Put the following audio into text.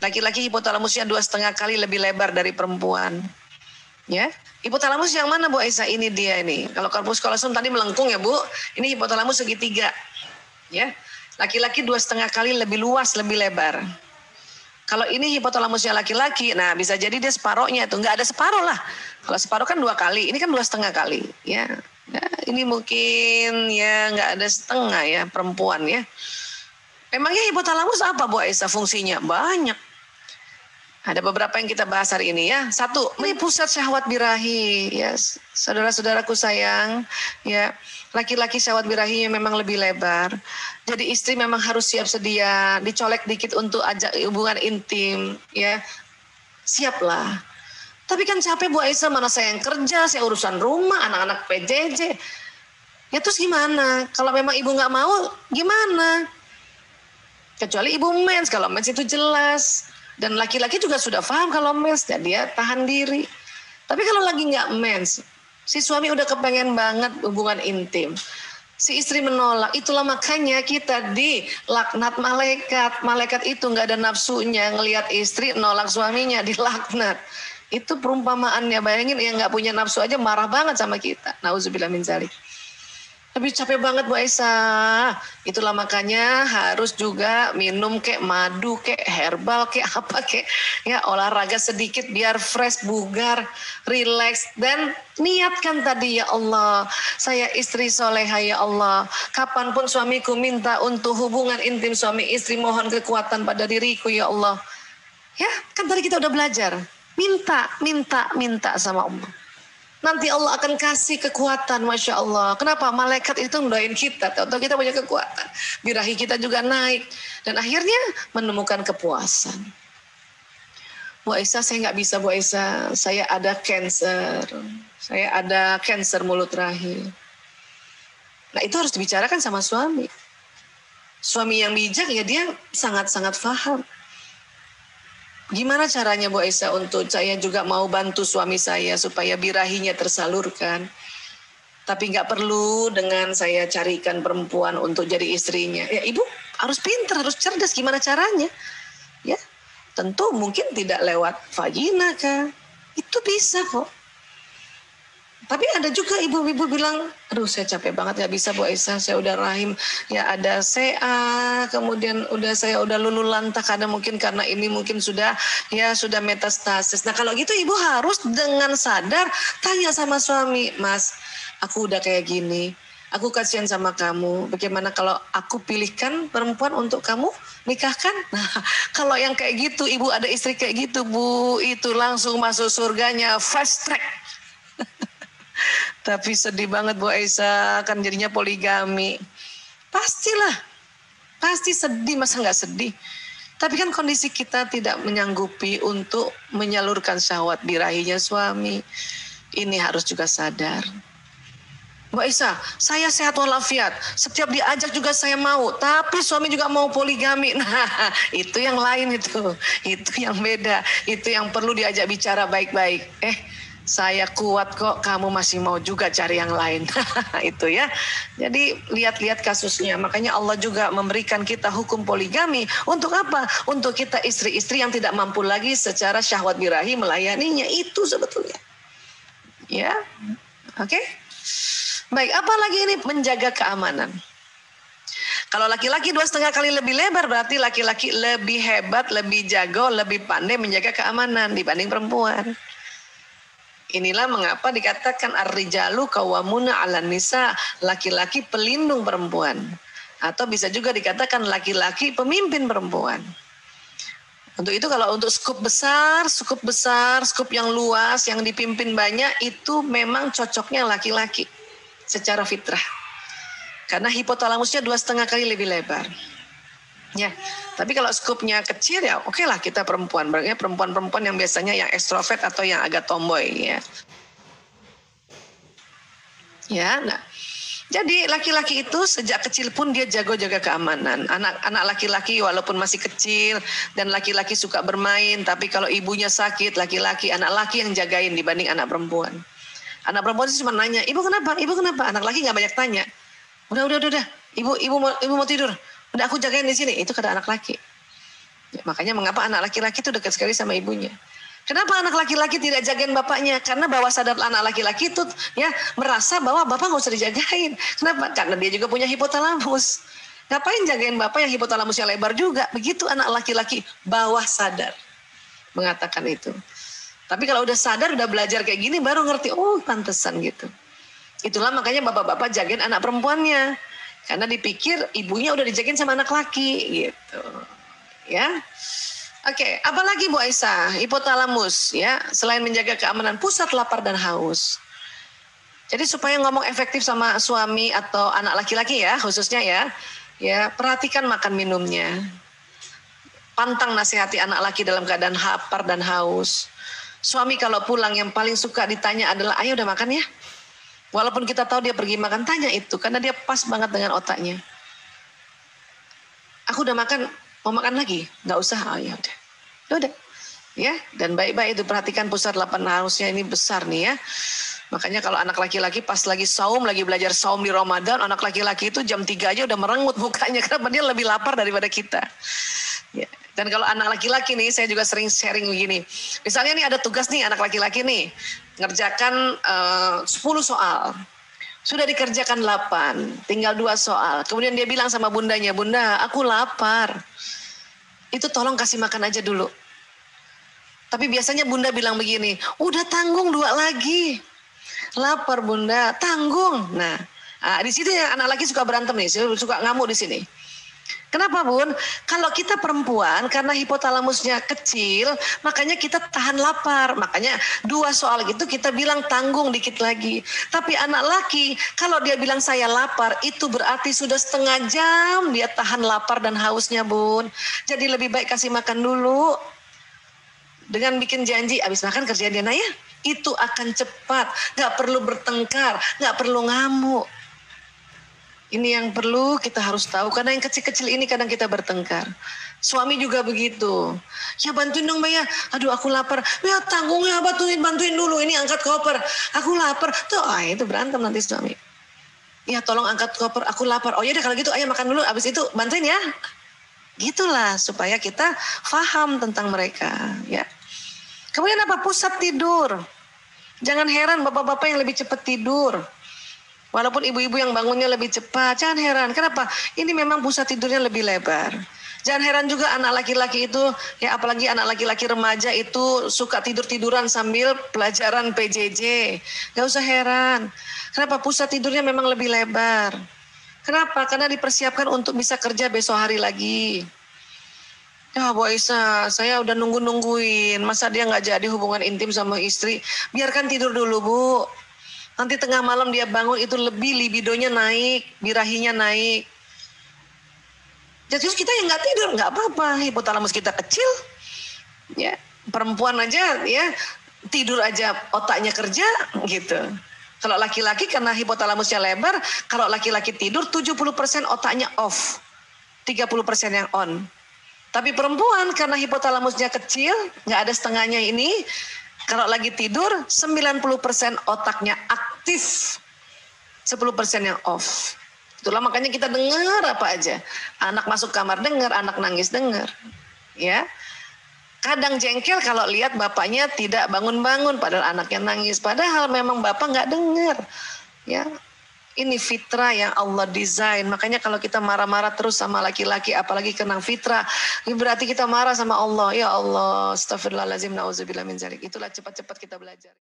Laki-laki hipotalamusnya 2,5 kali lebih lebar dari perempuan. Ya, hipotalamus yang mana Bu Aisyah? Ini dia ini. Kalau corpus callosum tadi melengkung ya Bu, ini hipotalamus segitiga. Ya, laki-laki 2,5 kali lebih luas, lebih lebar. Kalau ini hipotalamusnya laki-laki, nah bisa jadi dia separohnya itu, nggak ada separoh lah. Kalau separoh kan 2 kali, ini kan 2,5 kali. Ya, ini mungkin ya nggak ada setengah ya perempuan ya. Emangnya hipotalamus apa Bu Aisyah fungsinya? Banyak. Ada beberapa yang kita bahas hari ini ya. 1, ini pusat syahwat birahi ya, saudara-saudaraku sayang ya. Laki-laki syahwat birahinya memang lebih lebar. Jadi istri memang harus siap sedia, dicolek dikit untuk ajak hubungan intim ya. Siaplah. Tapi kan capek Bu Aisyah, mana saya yang kerja, saya urusan rumah, anak-anak PJJ. Ya terus gimana? Kalau memang ibu nggak mau, gimana? Kecuali ibu mens, kalau mens itu jelas. Dan laki-laki juga sudah paham kalau mens, dan dia tahan diri. Tapi kalau lagi nggak mens, si suami udah kepengen banget hubungan intim. Si istri menolak, itulah makanya kita dilaknat malaikat. Malaikat itu nggak ada nafsunya, ngelihat istri nolak suaminya, dilaknat. Itu perumpamaannya, bayangin yang nggak punya nafsu aja marah banget sama kita. Nauzubillah min dzalik. Tapi capek banget Bu Aisyah. Itulah makanya harus juga minum kayak madu, kayak herbal, kayak apa kayak ya olahraga sedikit biar fresh, bugar, relax dan niatkan tadi ya Allah. Saya istri soleha ya Allah. Kapanpun suamiku minta untuk hubungan intim suami istri, mohon kekuatan pada diriku ya Allah. Ya, kan tadi kita udah belajar. Minta sama Allah. Nanti Allah akan kasih kekuatan, Masya Allah. Kenapa? Malaikat itu mendoain kita. Atau kita punya kekuatan. Birahi kita juga naik. Dan akhirnya menemukan kepuasan. Bu Aisyah, saya nggak bisa Bu Aisyah. Saya ada cancer. Saya ada cancer mulut rahim. Nah itu harus dibicarakan sama suami. Suami yang bijak ya dia sangat-sangat paham. Gimana caranya Bu Aisyah untuk saya juga mau bantu suami saya supaya birahinya tersalurkan. Tapi nggak perlu dengan saya carikan perempuan untuk jadi istrinya. Ya ibu harus pintar, harus cerdas gimana caranya. Ya, tentu mungkin tidak lewat vagina kah. Itu bisa kok. Tapi ada juga ibu-ibu bilang, aduh saya capek banget gak bisa Bu Aisyah, saya udah rahim, ya ada CA, kemudian saya udah lulu lantak, ada mungkin karena ini mungkin sudah metastasis. Nah kalau gitu ibu harus dengan sadar tanya sama suami, Mas, aku udah kayak gini, aku kasihan sama kamu, bagaimana kalau aku pilihkan perempuan untuk kamu nikahkan? Nah kalau yang kayak gitu, ibu ada istri kayak gitu Bu, itu langsung masuk surganya, fast track. Tapi sedih banget Bu Aisyah, kan jadinya poligami. Pastilah, pasti sedih, masa nggak sedih? Tapi kan kondisi kita tidak menyanggupi untuk menyalurkan syahwat birahinya suami. Ini harus juga sadar. Bu Aisyah, saya sehat walafiat, setiap diajak juga saya mau, tapi suami juga mau poligami. Nah, itu yang lain itu yang beda, itu yang perlu diajak bicara baik-baik. Saya kuat kok, kamu masih mau juga cari yang lain. Itu ya. Jadi lihat-lihat kasusnya. Makanya Allah juga memberikan kita hukum poligami. Untuk apa? Untuk kita istri-istri yang tidak mampu lagi secara syahwat birahi melayaninya. Itu sebetulnya. Ya. Oke. Baik, apalagi ini menjaga keamanan. Kalau laki-laki 2,5 kali lebih lebar, berarti laki-laki lebih hebat, lebih jago, lebih pandai menjaga keamanan dibanding perempuan. Inilah mengapa dikatakan ar-rijalu qawwamuna 'alan nisa, laki-laki pelindung perempuan. Atau bisa juga dikatakan laki-laki pemimpin perempuan. Untuk itu kalau untuk skup besar, skup yang luas, yang dipimpin banyak, itu memang cocoknya laki-laki secara fitrah. Karena hipotalamusnya 2,5 kali lebih lebar. Ya, tapi kalau skupnya kecil ya oke lah kita perempuan. Berarti perempuan-perempuan yang biasanya yang ekstrovert atau yang agak tomboy ya. Ya, nah. Jadi laki-laki itu sejak kecil pun dia jago jaga keamanan. Anak laki-laki walaupun masih kecil dan laki-laki suka bermain, tapi kalau ibunya sakit, anak laki yang jagain dibanding anak perempuan. Anak perempuan itu cuma nanya, "Ibu kenapa? Ibu kenapa?" Anak laki enggak banyak tanya. Udah. Ibu mau tidur. Udah aku jagain di sini. Itu kata anak laki. Ya, makanya mengapa anak laki-laki itu dekat sekali sama ibunya. Kenapa anak laki-laki tidak jagain bapaknya? Karena bawah sadar anak laki-laki itu ya merasa bahwa bapak nggak usah dijagain. Kenapa? Karena dia juga punya hipotalamus. Ngapain jagain bapak yang hipotalamusnya lebar juga? Begitu anak laki-laki bawah sadar mengatakan itu. Tapi kalau udah sadar, udah belajar kayak gini, baru ngerti, oh pantesan gitu. Itulah makanya bapak-bapak jagain anak perempuannya. Karena dipikir ibunya udah dijagain sama anak laki gitu. Ya. Oke, apalagi Bu Aisyah? Hipotalamus ya, selain menjaga keamanan, pusat lapar dan haus. Jadi supaya ngomong efektif sama suami atau anak laki-laki ya, khususnya ya perhatikan makan minumnya. Pantang nasihati anak laki dalam keadaan lapar dan haus. Suami kalau pulang yang paling suka ditanya adalah, ayo udah makan ya? Walaupun kita tahu dia pergi makan, tanya itu karena dia pas banget dengan otaknya. Aku udah makan, mau makan lagi? Nggak usah, oh ya udah. Ya, dan baik-baik itu perhatikan pusat lapar hausnya ini besar nih ya. Makanya kalau anak laki-laki pas lagi saum, lagi belajar saum di Ramadan, anak laki-laki itu jam 3 aja udah merengut mukanya karena dia lebih lapar daripada kita. Ya. Dan kalau anak laki-laki nih, saya juga sering sharing begini. Misalnya nih ada tugas nih anak laki-laki nih, ngerjakan 10 soal. Sudah dikerjakan 8, tinggal 2 soal. Kemudian dia bilang sama bundanya, bunda aku lapar. Itu tolong kasih makan aja dulu. Tapi biasanya bunda bilang begini, udah tanggung 2 lagi. Lapar bunda, tanggung. Nah, di situ yang anak laki suka berantem nih, suka ngamuk di sini. Kenapa bun? Kalau kita perempuan karena hipotalamusnya kecil, makanya kita tahan lapar. Makanya 2 soal gitu kita bilang tanggung dikit lagi. Tapi anak laki kalau dia bilang saya lapar, itu berarti sudah setengah jam dia tahan lapar dan hausnya bun. Jadi lebih baik kasih makan dulu. Dengan bikin janji, abis makan kerjaan dia ya. Itu akan cepat, gak perlu bertengkar, gak perlu ngamuk. Ini yang perlu kita harus tahu, karena yang kecil-kecil ini kadang kita bertengkar. Suami juga begitu. Ya bantuin dong Mbak ya. Aduh aku lapar. Ya tanggung ya bantuin dulu. Ini angkat koper. Aku lapar. Tuh itu berantem nanti suami. Ya tolong angkat koper. Aku lapar. Oh ya deh kalau gitu ayo makan dulu. Abis itu bantuin ya. Gitulah supaya kita paham tentang mereka. Ya. Kemudian apa? Pusat tidur. Jangan heran bapak-bapak yang lebih cepat tidur. Walaupun ibu-ibu yang bangunnya lebih cepat, jangan heran. Kenapa? Ini memang pusat tidurnya lebih lebar. Jangan heran juga anak laki-laki itu, ya apalagi anak laki-laki remaja itu suka tidur-tiduran sambil pelajaran PJJ. Gak usah heran. Kenapa? Pusat tidurnya memang lebih lebar. Kenapa? Karena dipersiapkan untuk bisa kerja besok hari lagi. Ya Bu Aisyah, saya udah nungguin. Masa dia gak jadi hubungan intim sama istri? Biarkan tidur dulu Bu. Nanti tengah malam dia bangun itu lebih libidonya naik, birahinya naik. Jadi kita yang nggak tidur nggak apa-apa, hipotalamus kita kecil, ya perempuan aja ya tidur aja otaknya kerja gitu. Kalau laki-laki karena hipotalamusnya lebar, kalau laki-laki tidur 70% otaknya off, 30% yang on. Tapi perempuan karena hipotalamusnya kecil, nggak ada setengahnya ini. Kalau lagi tidur 90% otaknya aktif, 10% yang off. Itulah makanya kita dengar apa aja. Anak masuk kamar dengar, anak nangis dengar. Ya. Kadang jengkel kalau lihat bapaknya tidak bangun-bangun padahal anaknya nangis. Padahal memang bapak nggak dengar. Ya. Ini fitrah yang Allah desain. Makanya kalau kita marah-marah terus sama laki-laki, apalagi kena fitrah, ini berarti kita marah sama Allah. Ya Allah, astagfirullahaladzim, na'udzubillah min dzalik. Itulah cepat-cepat kita belajar.